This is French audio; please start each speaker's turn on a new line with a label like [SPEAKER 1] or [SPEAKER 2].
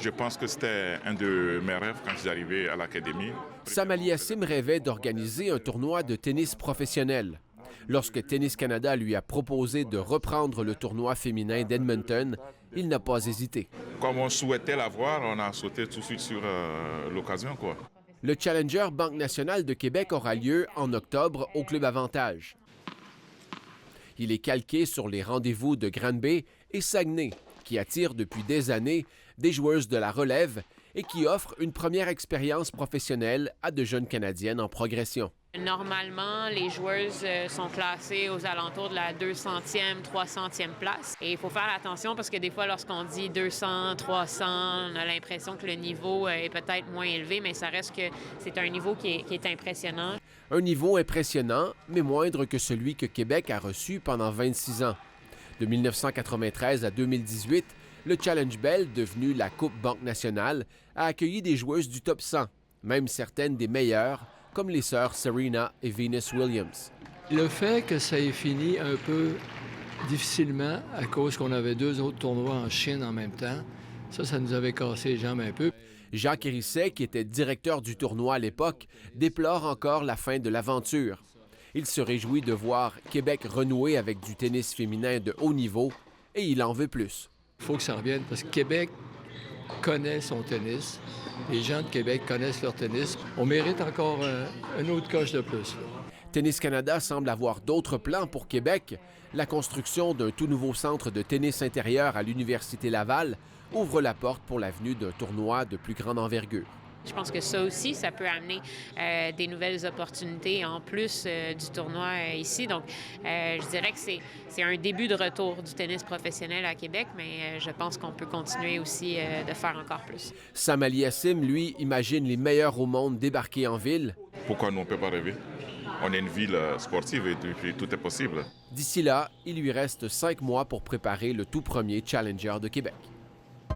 [SPEAKER 1] Je pense que c'était un de mes rêves quand j'arrivais à l'académie.
[SPEAKER 2] Sam Aliassime rêvait d'organiser un tournoi de tennis professionnel. Lorsque Tennis Canada lui a proposé de reprendre le tournoi féminin d'Edmonton, il n'a pas hésité.
[SPEAKER 1] Comme on souhaitait l'avoir, on a sauté tout de suite sur l'occasion, quoi.
[SPEAKER 2] Le Challenger Banque nationale de Québec aura lieu en octobre au Club Avantage. Il est calqué sur les rendez-vous de Granby et Saguenay, qui attirent depuis des années des joueuses de la relève et qui offrent une première expérience professionnelle à de jeunes Canadiennes en progression.
[SPEAKER 3] Normalement, les joueuses sont classées aux alentours de la 200e, 300e place. Et il faut faire attention parce que des fois, lorsqu'on dit 200, 300, on a l'impression que le niveau est peut-être moins élevé, mais ça reste que c'est un niveau qui est impressionnant.
[SPEAKER 2] Un niveau impressionnant, mais moindre que celui que Québec a reçu pendant 26 ans. De 1993 à 2018, le Challenge Bell, devenu la Coupe Banque nationale, a accueilli des joueuses du top 100, même certaines des meilleures, comme les sœurs Serena et Venus Williams.
[SPEAKER 4] Le fait que ça ait fini un peu difficilement à cause qu'on avait 2 autres tournois en Chine en même temps, ça nous avait cassé les jambes un peu.
[SPEAKER 2] Jacques Hérisset, qui était directeur du tournoi à l'époque, déplore encore la fin de l'aventure. Il se réjouit de voir Québec renouer avec du tennis féminin de haut niveau et il en veut plus.
[SPEAKER 4] Il faut que ça revienne parce que Québec connaît son tennis. Les gens de Québec connaissent leur tennis. On mérite encore un autre coche de plus.
[SPEAKER 2] Tennis Canada semble avoir d'autres plans pour Québec. La construction d'un tout nouveau centre de tennis intérieur à l'Université Laval ouvre la porte pour l'avenue d'un tournoi de plus grande envergure.
[SPEAKER 3] Je pense que ça aussi, ça peut amener des nouvelles opportunités en plus du tournoi ici. Donc, je dirais que c'est un début de retour du tennis professionnel à Québec, mais je pense qu'on peut continuer aussi de faire encore plus.
[SPEAKER 2] Sam Aliassime, lui, imagine les meilleurs au monde débarquer en ville.
[SPEAKER 1] Pourquoi nous, on ne peut pas rêver? On est une ville sportive et puis tout est possible.
[SPEAKER 2] D'ici là, il lui reste 5 mois pour préparer le tout premier Challenger de Québec.